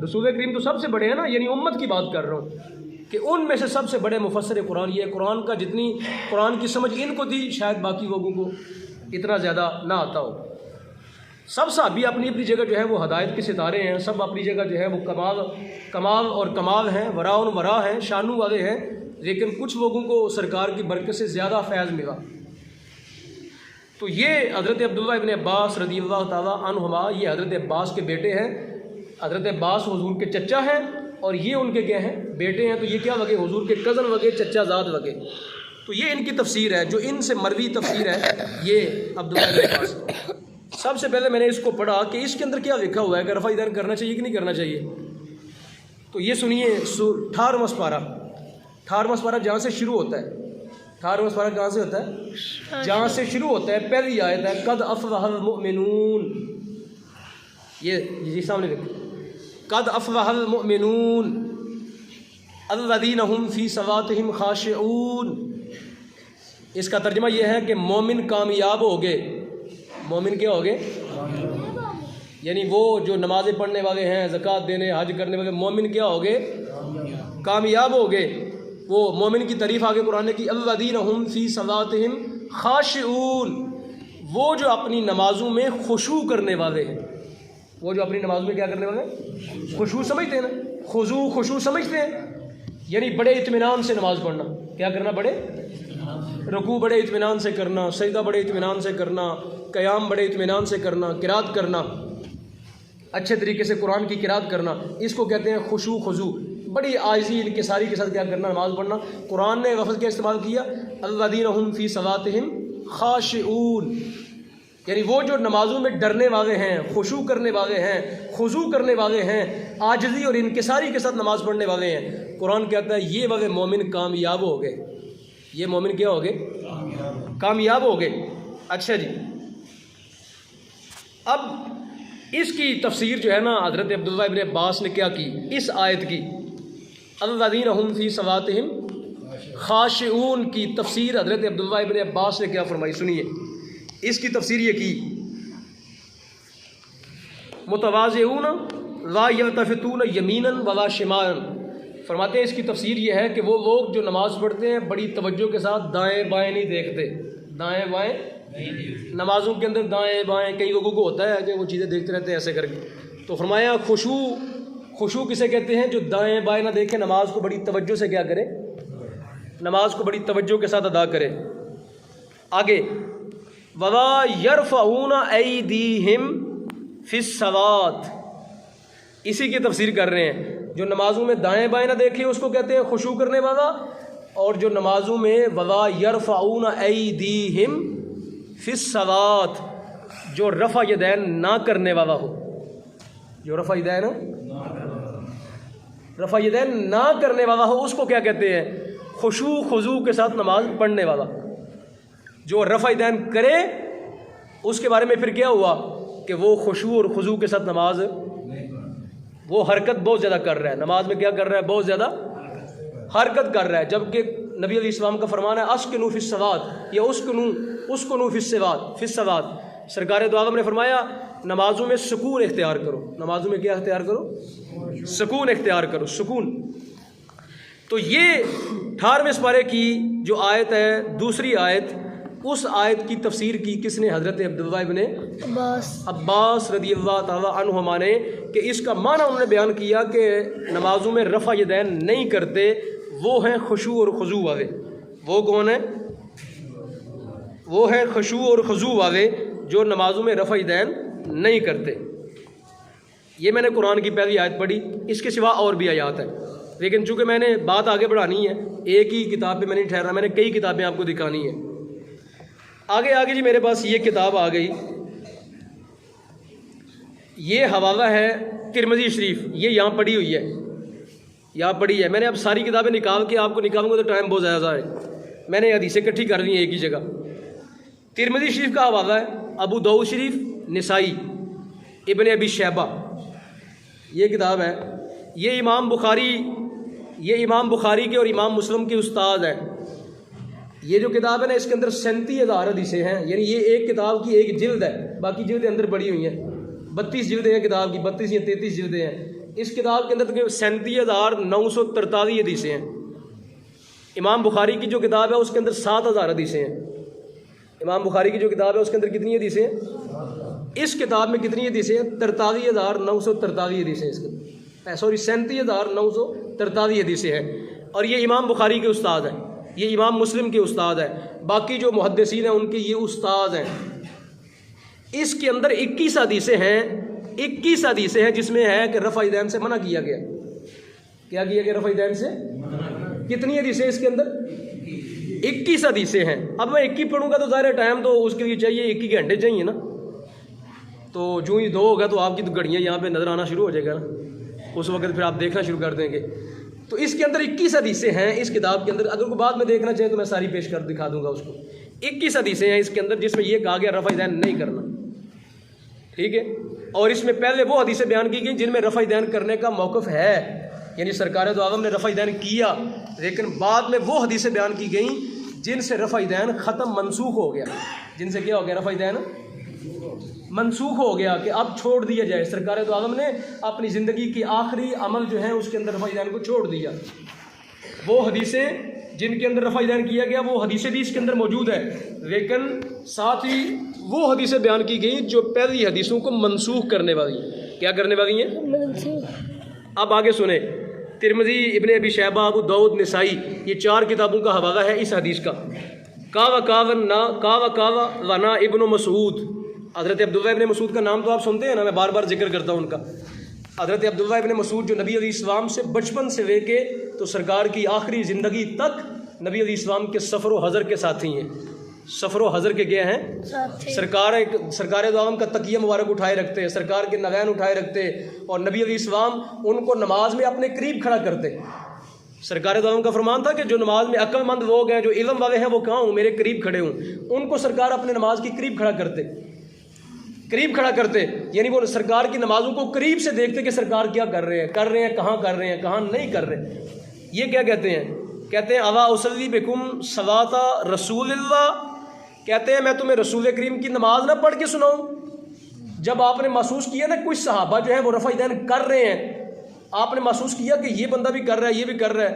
رسول کریم تو سب سے بڑے ہیں نا، یعنی امت کی بات کر رہا ہوں کہ ان میں سے سب سے بڑے مفسر قرآن یہ ہے۔ قرآن کا جتنی قرآن کی سمجھ ان کو دی شاید باقی لوگوں کو اتنا زیادہ نہ آتا ہو۔ سب صحابی اپنی اپنی جگہ جو ہے وہ ہدایت کے ستارے ہیں، سب اپنی جگہ جو ہے وہ کمال اور کمال ہیں، وراء ورا ہیں، شانو والے ہیں، لیکن کچھ لوگوں کو سرکار کی برکت سے زیادہ فیض ملا۔ تو یہ حضرت عبداللہ ابن عباس رضی اللہ تعالیٰ عنہما، یہ حضرت عباس کے بیٹے ہیں۔ حضرت عباس حضور کے چچا ہیں اور یہ ان کے کیا ہیں؟ بیٹے ہیں۔ تو یہ کیا وگے؟ حضور کے کزن وگے، چچا زاد وگے۔ تو یہ ان کی تفسیر ہے، جو ان سے مروی تفسیر ہے یہ عبداللہ ابن عباس۔ سب سے پہلے میں نے اس کو پڑھا کہ اس کے اندر کیا لکھا ہوا ہے کہ رفع یدین کرنا چاہیے کہ نہیں کرنا چاہیے۔ تو یہ سنیے 18واں سپارہ جہاں سے شروع ہوتا ہے، 18واں سپارہ کہاں سے ہوتا ہے؟ جہاں سے شروع ہوتا ہے پہلی آیت ہے قد افلح المؤمنون۔ یہ سامنے دیکھیں، قد افلح المؤمنون الذین هم فی صلاتہم خاشعون۔ اس کا ترجمہ یہ ہے کہ مومن کامیاب ہو گئے۔ مومن کیا ہو گئے؟ یعنی وہ جو نمازیں پڑھنے والے ہیں، زکوٰۃ دینے، حج کرنے والے، مومن کیا ہو گئے؟ کامیاب ہو گئے۔ وہ مومن کی تعریف آگے قرآن نے کی، الذین هم فی صلاتہم خاشعون، وہ جو اپنی نمازوں میں خشوع کرنے والے ہیں۔ وہ جو اپنی نمازوں میں کیا کرنے والے ہیں؟ خشوع سمجھتے ہیں نا، خشوع سمجھتے ہیں، یعنی بڑے اطمینان سے نماز پڑھنا۔ کیا کرنا؟ بڑے رکوع بڑے اطمینان سے کرنا، سجدہ بڑے اطمینان سے کرنا، قیام بڑے اطمینان سے کرنا، قرات کرنا، اچھے طریقے سے قرآن کی قرات کرنا، اس کو کہتے ہیں خشوع خضوع۔ بڑی عاجزی انکساری کے ساتھ کیا کرنا؟ نماز پڑھنا۔ قرآن نے لفظ کیا استعمال کیا؟ الذین هم فی صلاتہم خاشعون، یعنی وہ جو نمازوں میں ڈرنے والے ہیں، خشوع کرنے والے ہیں، خضوع کرنے والے ہیں، عاجزی اور انکساری کے ساتھ نماز پڑھنے والے ہیں۔ قرآن کہتا ہے یہ والے مومن کامیاب ہو گئے۔ یہ مومن کیا ہو گئے؟ کامیاب ہو گئے۔ اچھا جی، اب اس کی تفسیر جو ہے نا حضرت عبداللہ ابن عباس نے کیا کی اس آیت کی، الذین هم فی صلاتہم خاشعون کی تفسیر حضرت عبداللہ ابن عباس نے کیا فرمائی؟ سنیے اس کی تفسیر یہ کی، متواضعون لا یلتفتون یمینا ولا شمالا۔ فرماتے ہیں اس کی تفسیر یہ ہے کہ وہ لوگ جو نماز پڑھتے ہیں بڑی توجہ کے ساتھ دائیں بائیں نہیں دیکھتے، دائیں بائیں نمازوں کے اندر دائیں بائیں کئی لوگوں کو ہوتا ہے کہ وہ چیزیں دیکھتے رہتے ہیں ایسے کر کے۔ تو فرمایا خشوع کسے کہتے ہیں؟ جو دائیں بائیں نہ دیکھے، نماز کو بڑی توجہ سے کیا کرے؟ نماز کو بڑی توجہ کے ساتھ ادا کرے۔ آگے وَلَا يَرْفَعُونَ أَيْدِيهِمْ فِي الصَّلَاةِ، اسی کی تفسیر کر رہے ہیں۔ جو نمازوں میں دائیں بائیں نہ دیکھے اس کو کہتے ہیں خشوع کرنے والا، اور جو نمازوں میں وَلَا يَرْفَعُونَ أَيْدِيهِمْ فِي الصَّلَاةِ، جو رفع یدین نہ کرنے والا ہو، جو رفع یدین نہ کرنے والا ہو اس کو کیا کہتے ہیں؟ خشوع خضوع کے ساتھ نماز پڑھنے والا۔ جو رفع یدین کرے اس کے بارے میں پھر کیا ہوا کہ وہ خشوع اور خضوع کے ساتھ نماز، وہ حرکت بہت زیادہ کر رہا ہے، نماز میں کیا کر رہا ہے؟ بہت زیادہ حرکت کر رہا ہے۔ جبکہ نبی علیہ السلام کا فرمان ہے اسکنوا فی الصلاۃ یا اسکنوا فی الصلاۃ۔ سرکار دو عالم نے فرمایا نمازوں میں سکون اختیار کرو۔ نمازوں میں کیا اختیار کرو؟ سکون اختیار کرو، سکون۔ تو یہ 18ویں سپارے کی جو آیت ہے، دوسری آیت، اس آیت کی تفسیر کی کس نے؟ حضرت عبداللہ ابن عباس رضی اللہ تعالیٰ عنہما نے، کہ اس کا معنی انہوں نے بیان کیا کہ نمازوں میں رفع یدین نہیں کرتے وہ ہیں خشوع اور خضوع والے۔ وہ کون ہیں؟ وہ ہیں خشوع اور خضوع والے جو نمازوں میں رفع یدین نہیں کرتے۔ یہ میں نے قرآن کی پہلی آیت پڑھی، اس کے سوا اور بھی آیات ہیں، لیکن چونکہ میں نے بات آگے بڑھانی ہے، ایک ہی کتاب پہ میں نہیں ٹھہرنا، میں نے کئی کتابیں آپ کو دکھانی ہیں۔ آگے جی میرے پاس یہ کتاب آ گئی، یہ حوالہ ہے ترمذی شریف، یہ یہاں پڑھی ہوئی ہے، یہاں پڑھی ہے۔ میں نے اب ساری کتابیں نکال کے آپ کو نکالوں گا تو ٹائم بہت زیادہ ہے، میں نے حدیثیں اکٹھی کر لی ہیں ایک ہی جگہ۔ ترمذی شریف کا حوالہ ہے، ابو داؤد شریف، نسائی، ابن ابی شیبہ، یہ کتاب ہے۔ یہ امام بخاری کے اور امام مسلم کے استاد ہیں۔ یہ جو کتاب ہے نا اس کے اندر 37,000 حدیثیں ہیں، یعنی یہ ایک کتاب کی ایک جلد ہے، باقی جلدیں اندر پڑی ہوئی ہیں۔ 32 جلدیں ہیں کتاب کی، 32 یا 33 جلدیں ہیں، اس کتاب کے اندر 37,943 حدیثیں ہیں. امام بخاری کی جو کتاب ہے اس کے اندر 7,000 حدیثیں ہیں. امام بخاری کی جو کتاب ہے اس کے اندر کتنی حدیثیں ہیں؟ اس کتاب میں کتنی حدیثیں ہیں؟ 43,943 حدیثیں ہیں. اس کے 37,943 حدیثیں ہیں. اور یہ امام بخاری کے استاد ہیں, یہ امام مسلم کے استاد ہیں, باقی جو محدثین ہیں ان کے یہ استاد ہیں. اس کے اندر 21 حدیثیں ہیں, 21 حدیثیں ہیں جس میں ہے کہ رفع یدین سے منع کیا گیا. کیا کیا گیا؟ رفع یدین سے. کتنی حدیثیں اس کے اندر؟ 21 حدیثیں ہیں. اب میں 21 پڑھوں گا تو ظاہر ٹائم تو اس کے لیے چاہیے 21 گھنٹے چاہیے نا, تو جو ہی 2 ہوگا تو آپ کی تو گھڑیاں یہاں پہ نظر آنا شروع ہو جائے گا نا, اس وقت پھر آپ دیکھنا شروع کر دیں گے. تو اس کے اندر 21 حدیثیں ہیں اس کتاب کے اندر. اگر کوئی بعد میں دیکھنا چاہے تو میں ساری پیش کر دکھا دوں گا اس کو. 21 حدیثیں ہیں اس کے اندر جس میں یہ کہا گیا رفع یدین نہیں کرنا. ٹھیک ہے. اور اس میں پہلے وہ حدیثیں بیان کی گئیں جن میں رفع یدین کرنے کا موقف ہے, یعنی سرکار دو عالم نے رفع یدین کیا, لیکن بعد میں وہ حدیثیں بیان کی گئیں جن سے رفع یدین ختم منسوخ ہو گیا. جن سے کیا ہو گیا؟ رفع یدین منسوخ ہو گیا کہ اب چھوڑ دیا جائے. سرکار دو عالم نے اپنی زندگی کی آخری عمل جو ہے اس کے اندر رفع یدین کو چھوڑ دیا. وہ حدیثیں جن کے اندر رفع یدین کیا گیا وہ حدیث اس کے اندر موجود ہے, لیکن ساتھ ہی وہ حدیثیں بیان کی گئیں جو پہلی حدیثوں کو منسوخ کرنے والی ہیں. کیا کرنے والی ہیں؟ اب آگے سنیں. ترمذی, ابن ابی شیبہ, ابو داؤد, نسائی, یہ 4 کتابوں کا حوالہ ہے اس حدیث کا. کاوا ونا ابن مسعود, حضرت عبداللہ ابن مسعود کا نام تو آپ سنتے ہیں نا, میں بار بار ذکر کرتا ہوں ان کا. حضرت عبداللہ ابن مسعود جو نبی علیہ السلام سے بچپن سے لے کے تو سرکار کی آخری زندگی تک نبی علیہ السلام کے سفر و حضر کے ساتھی ہیں. سفر و حضر کے گئے ہیں. سرکار دو عالم کا تکیہ مبارک اٹھائے رکھتے, سرکار کے نوین اٹھائے رکھتے, اور نبی علیہ السلام ان کو نماز میں اپنے قریب کھڑا کرتے. سرکار دو عالم کا فرمان تھا کہ جو نماز میں عقل مند لوگ ہیں, جو علم والے ہیں, وہ کہاں ہوں؟ میرے قریب کھڑے ہوں. ان کو سرکار اپنے نماز کی قریب کھڑا کرتے, قریب کھڑا کرتے, یعنی وہ سرکار کی نمازوں کو قریب سے دیکھتے کہ سرکار کیا کر رہے ہیں, کہاں کر رہے ہیں, کہاں نہیں کر رہے. یہ کیا کہتے ہیں؟ کہتے ہیں اوا اصلی بکم صلاۃ رسول اللہ, کہتے ہیں میں تمہیں رسول کریم کی نماز نہ پڑھ کے سناؤں. جب آپ نے محسوس کیا نا کچھ صحابہ جو ہے وہ رفع یدین کر رہے ہیں, آپ نے محسوس کیا کہ یہ بندہ بھی کر رہا ہے, یہ بھی کر رہا ہے,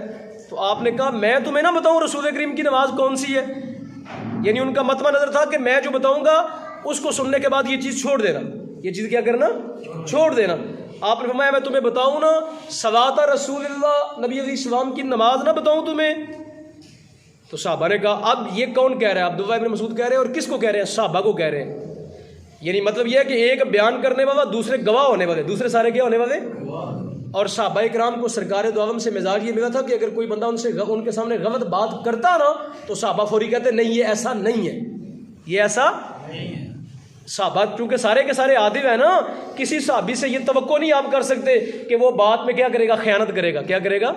تو آپ نے کہا میں تمہیں نہ بتاؤں رسول کریم کی نماز کون سی ہے. یعنی ان کا مطمع نظر تھا کہ میں جو بتاؤں گا اس کو سننے کے بعد یہ چیز چھوڑ دینا, یہ چیز کیا کرنا؟ چھوڑ دینا. آپ نے فرمایا میں تمہیں بتاؤں نا صلاۃ رسول اللہ, نبی علیہ السلام کی نماز نہ بتاؤں تمہیں. تو صحابہ نے کہا اب یہ کون کہہ رہا ہے؟ عبداللہ ابن مسعود کہہ رہے ہیں. اور کس کو کہہ رہے ہیں؟ صحابہ کو کہہ رہے ہیں. یعنی مطلب یہ ہے کہ ایک بیان کرنے والا, دوسرے گواہ ہونے والے, دوسرے سارے کیا ہونے والے؟ اور صحابہ کرام کو سرکار دو عالم سے مزاج یہ ملا تھا کہ اگر کوئی بندہ ان کے سامنے غلط بات کرتا نا تو صحابہ فوری کہتے نہیں یہ ایسا نہیں ہے, یہ ایسا نہیں ہے. صحابہ چونکہ سارے کے سارے عادل ہیں نا, کسی صحابی سے یہ توقع نہیں آپ کر سکتے کہ وہ بات میں کیا کرے گا؟ خیانت کرے گا. کیا کرے گا؟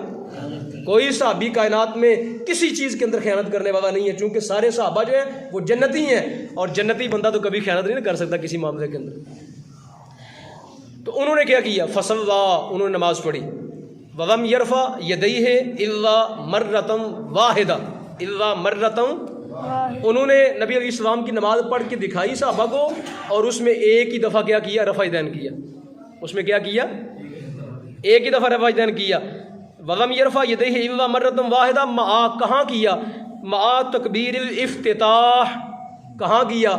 کوئی صحابی کائنات میں کسی چیز کے اندر خیانت کرنے والا نہیں ہے, چونکہ سارے صحابہ جو ہیں وہ جنتی ہیں, اور جنتی بندہ تو کبھی خیانت نہیں کر سکتا کسی معاملے کے اندر. تو انہوں نے کیا کیا؟ فصلا, انہوں نے نماز پڑھی. ولم یرفع یدیہ الا مرۃ واحدہ, الا مرۃ, انہوں نے نبی علیہ السلام کی نماز پڑھ کے دکھائی صحابہ کو, اور اس میں ایک ہی دفعہ کیا کیا؟ رفع یدین کیا. اس میں کیا کیا؟ ایک ہی دفعہ رفع یدین کیا. ولم یرفع یدیہ الا مرۃ واحدہ, کہاں کیا؟ مع تکبیر الافتتاح, کہاں کیا؟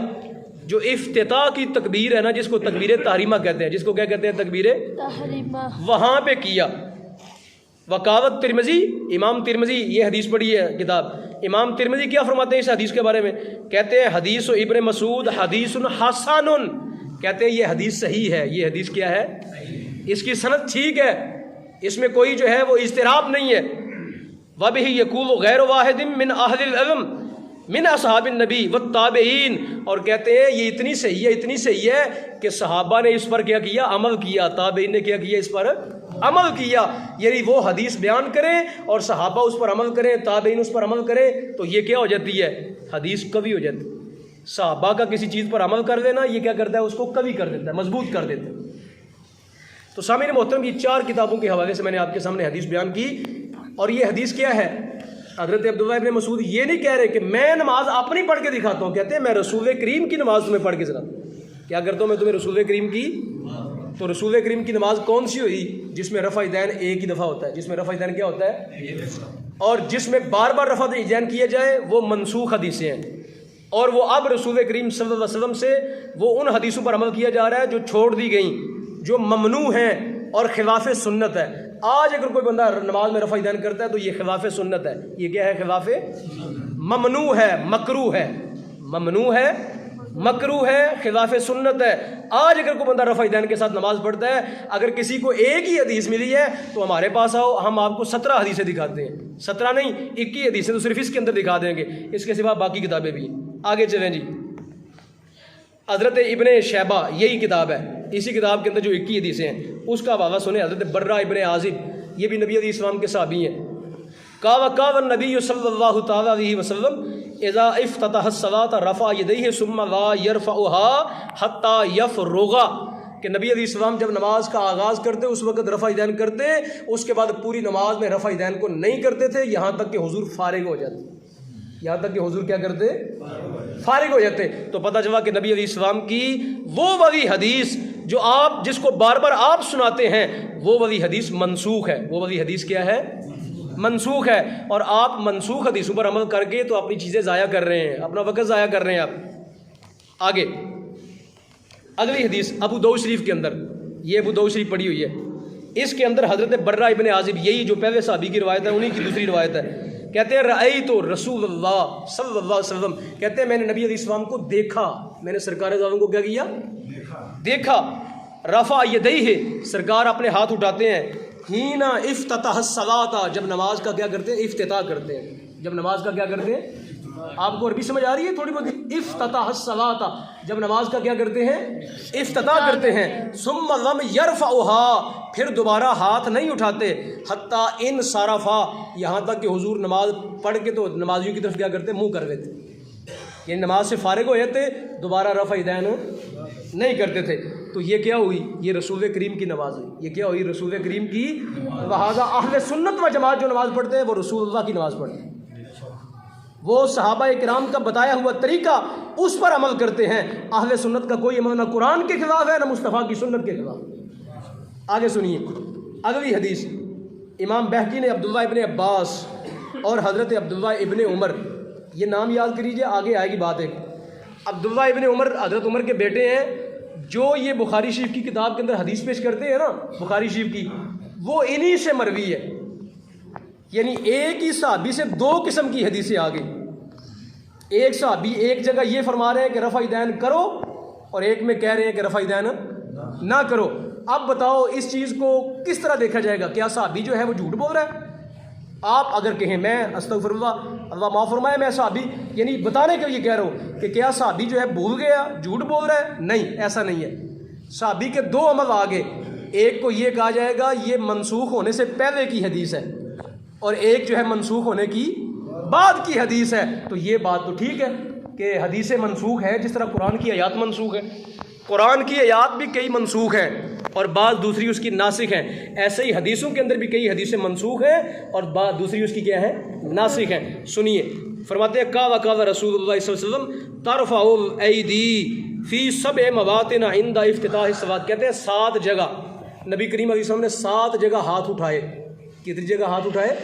جو افتتاح کی تکبیر ہے نا, جس کو تکبیر تحریمہ کہتے ہیں, جس کو کیا کہتے ہیں؟ تکبیر تحریمہ, وہاں پہ کیا. وقالت ترمذی, امام ترمذی, یہ حدیث پڑھی ہے کتاب, امام ترمذی کیا فرماتے ہیں اس حدیث کے بارے میں؟ کہتے ہیں حدیث ابن مسعود حدیث حسن, کہتے ہیں یہ حدیث صحیح ہے. یہ حدیث کیا ہے؟ اس کی سند ٹھیک ہے, اس میں کوئی جو ہے وہ اضطراب نہیں ہے. وبہ یقول غیر واحد من اہل العلم من اصحاب النبی والتابعین, اور کہتے ہیں یہ اتنی صحیح ہے, اتنی صحیح ہے کہ صحابہ نے اس پر کیا کیا؟ عمل کیا. تابعین نے کیا کیا؟ اس پر عمل کیا. یعنی وہ حدیث بیان کریں اور صحابہ اس پر عمل کریں, تابعین اس پر عمل کریں, تو یہ کیا ہو جاتی ہے؟ حدیث قوی ہو جاتی ہے. صحابہ کا کسی چیز پر عمل کر لینا یہ کیا کرتا ہے؟ اس کو قوی کر دیتا ہے, مضبوط کر دیتا ہے. تو سامعین محترم, یہ 4 کتابوں کے حوالے سے میں نے آپ کے سامنے حدیث بیان کی. اور یہ حدیث کیا ہے؟ حضرت عبداللہ ابن مسعود یہ نہیں کہہ رہے کہ میں نماز اپنی پڑھ کے دکھاتا ہوں, کہتے ہیں میں رسول کریم کی نماز تمہیں پڑھ کے سناتا ہوں. کیا کرتا ہوں؟ میں تمہیں رسول کریم کی تو رسول کریم کی نماز کون سی ہوئی؟ جس میں رفع یدین ایک ہی دفعہ ہوتا ہے، جس میں رفع یدین کیا ہوتا ہے؟ اور جس میں بار بار رفع یدین کیا جائے وہ منسوخ حدیثیں ہیں، اور وہ اب رسول کریم صلی اللہ علیہ وسلم سے وہ ان حدیثوں پر عمل کیا جا رہا ہے جو چھوڑ دی گئیں، جو ممنوع ہیں اور خلاف سنت ہے۔ آج اگر کوئی بندہ نماز میں رفع یدین کرتا ہے تو یہ خلاف سنت ہے، یہ کیا ہے؟ خلاف ممنوع ہے، مکروہ ہے، ممنوع ہے، مکروہ ہے، خلاف سنت ہے۔ آج اگر کوئی بندہ رفع یدین کے ساتھ نماز پڑھتا ہے، اگر کسی کو ایک ہی حدیث ملی ہے تو ہمارے پاس آؤ، ہم آپ کو 17 حدیثیں دکھاتے ہیں، 17 نہیں 21 حدیثیں تو صرف اس کے اندر دکھا دیں گے، اس کے سوا باقی کتابیں بھی ہیں۔ آگے چلیں جی، حضرت ابن شیبہ یہی کتاب ہے، اسی کتاب کے اندر جو 21 حدیثیں ہیں اس کا حوالہ سنیں۔ حضرت برہ ابن عازب، یہ بھی نبی علیہ السلام کے صحابی ہیں، کاو النبی صلی اللہ تعالی علیہ وسلم اذا افتتح الصلاۃ رفع یدیہ ثم لا یرفعها حتی یفرغ، کہ نبی علیہ السلام جب نماز کا آغاز کرتے اس وقت رفع یدین کرتے، اس کے بعد پوری نماز میں رفع یدین کو نہیں کرتے تھے یہاں تک کہ حضور فارغ ہو جاتے، یہاں تک کہ حضور کیا کرتے؟ فارغ ہو جاتے۔ تو پتہ چلا کہ نبی علیہ السلام کی وہ والی حدیث جو آپ جس کو بار بار آپ سناتے ہیں وہ والی حدیث منسوخ ہے، وہ والی حدیث کیا ہے؟ منسوخ ہے۔ اور آپ منسوخ حدیثوں پر عمل کر کے تو اپنی چیزیں ضائع کر رہے ہیں، اپنا وقت ضائع کر رہے ہیں آپ۔ آگے اگلی حدیث ابو داؤد شریف کے اندر، یہ ابو داؤد شریف پڑھی ہوئی ہے، اس کے اندر حضرت برہ ابن عازب، یہی جو پہلے صحابی کی روایت ہے انہی کی دوسری روایت ہے، کہتے ہیں رأیت رسول اللہ صلی اللہ علیہ وسلم، کہتے ہیں میں نے نبی علیہ السلام کو دیکھا، میں نے سرکار دو عالم کو کیا کیا؟ دیکھا۔ رفع یدیہ، سرکار اپنے ہاتھ اٹھاتے ہیں، ہینا افتتح الصلاۃ، جب نماز کا کیا کرتے ہیں؟ افتتاح کرتے ہیں، جب نماز کا کیا کرتے ہیں؟ آپ کو عربی سمجھ آ رہی ہے تھوڑی بہت؟ افتتح الصلاۃ، جب نماز کا کیا کرتے ہیں؟ افتتاح کرتے ہیں۔ ثم لم یرفعها، پھر دوبارہ ہاتھ نہیں اٹھاتے، حتی انصرفا، یہاں تک کہ حضور نماز پڑھ کے تو نمازیوں کی طرف کیا کرتے؟ منہ کر لیتے، یعنی نماز سے فارغ ہو جاتے، دوبارہ رفع یدین نہیں کرتے تھے۔ تو یہ کیا ہوئی؟ یہ رسول کریم کی نماز ہوئی، یہ کیا ہوئی؟ رسول کریم کی۔ لہٰذا اہل سنت و جماعت جو نماز پڑھتے ہیں وہ رسول اللہ کی نماز پڑھتے ہیں، وہ صحابہ کرام کا بتایا ہوا طریقہ اس پر عمل کرتے ہیں۔ اہل سنت کا کوئی عمل نہ قرآن کے خلاف ہے نہ مصطفیٰ کی سنت کے خلاف۔ آگے سنیے اگلی حدیث، امام بہقی نے عبداللہ ابن عباس اور حضرت عبداللہ ابن عمر، یہ نام یاد کریجئے، آگے آئے گی بات ایک۔ عبداللہ ابن عمر حضرت عمر کے بیٹے ہیں، جو یہ بخاری شریف کی کتاب کے اندر حدیث پیش کرتے ہیں نا، بخاری شریف کی، وہ انہی سے مروی ہے، یعنی ایک ہی صحابی سے دو قسم کی حدیثیں آ گئی۔ ایک صحابی ایک جگہ یہ فرما رہے ہیں کہ رفع یدین کرو، اور ایک میں کہہ رہے ہیں کہ رفع یدین نہ کرو۔ اب بتاؤ اس چیز کو کس طرح دیکھا جائے گا؟ کیا صحابی جو ہے وہ جھوٹ بول رہا ہے؟ آپ اگر کہیں میں استغفر اللہ، اللہ معاف فرمائے، میں صحابی یعنی بتانے کے لیے کہہ رہا ہوں کہ کیا صحابی جو ہے بھول گیا، جھوٹ بول رہا ہے؟ نہیں، ایسا نہیں ہے۔ صحابی کے دو عمل آگے، ایک کو یہ کہا جائے گا یہ منسوخ ہونے سے پہلے کی حدیث ہے، اور ایک جو ہے منسوخ ہونے کی بعد کی حدیث ہے۔ تو یہ بات تو ٹھیک ہے کہ حدیثیں منسوخ ہیں، جس طرح قرآن کی آیات منسوخ ہے، قرآن کی آیات بھی کئی منسوخ ہیں اور بعض دوسری اس کی ناسخ ہیں، ایسے ہی حدیثوں کے اندر بھی کئی حدیثیں منسوخ ہیں اور بعض دوسری اس کی کیا ہے؟ ناسخ ہیں۔ سنیے، فرماتے ہیں قال قال رسول اللہ صلی اللہ علیہ وسلم ترفع الایدی فی 7 مواطن عند افتتاح الصلاۃ، کہتے ہیں 7 جگہ نبی کریم علیہ السلام نے 7 جگہ ہاتھ اٹھائے۔ کتنی جگہ ہاتھ اٹھائے؟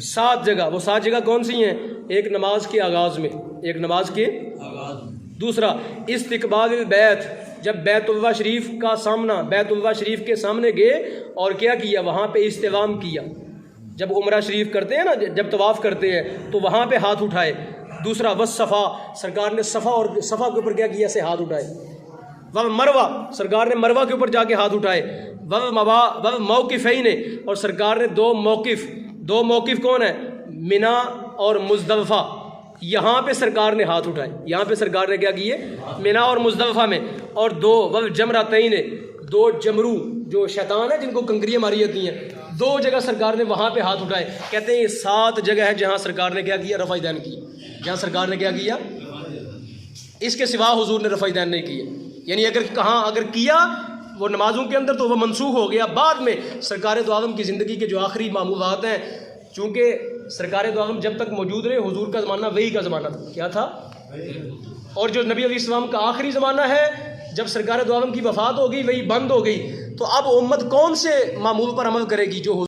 7 جگہ۔ وہ 7 جگہ کون سی ہیں؟ ایک نماز کے آغاز میں، ایک نماز کے آغاز، دوسرا استقبال البیت، جب بیت اللہ شریف کا سامنا، بیت اللہ شریف کے سامنے گئے اور کیا کیا؟ وہاں پہ استلام کیا۔ جب عمرہ شریف کرتے ہیں نا، جب طواف کرتے ہیں تو وہاں پہ ہاتھ اٹھائے۔ دوسرا والصفا، سرکار نے صفا اور صفا کے اوپر کیا کیا؟ سے ہاتھ اٹھائے۔ والمروہ، سرکار نے مروہ کے اوپر جا کے ہاتھ اٹھائے۔ والموقفین، اور سرکار نے 2 موقف کون ہیں؟ منا اور مزدلفہ، یہاں پہ سرکار نے ہاتھ اٹھائے، یہاں پہ سرکار نے کیا کیے؟ منا اور مزدلفہ میں۔ اور 2 والجمرتین، 2 جمرو جو شیطان ہے جن کو کنکریاں ماری جاتی ہیں، 2 جگہ سرکار نے وہاں پہ ہاتھ اٹھائے۔ کہتے ہیں یہ 7 جگہ ہے جہاں سرکار نے کیا کیا؟ رفع یدین کی، جہاں سرکار نے کیا کیا؟ اس کے سوا حضور نے رفع یدین نہیں کیے، یعنی اگر کیا وہ نمازوں کے اندر تو وہ منسوخ ہو گیا۔ بعد میں سرکار دو عالم کی زندگی کے جو آخری معمولات ہیں، چونکہ سرکار دو عالم جب تک موجود رہے، حضور کا زمانہ وحی کا زمانہ تھا، کیا تھا؟ اور جو نبی علیہ السلام کا آخری زمانہ ہے، جب سرکار دو عالم کی وفات ہو گئی وہی بند ہو گئی، تو اب امت کون سے معمول پر عمل کرے گی جو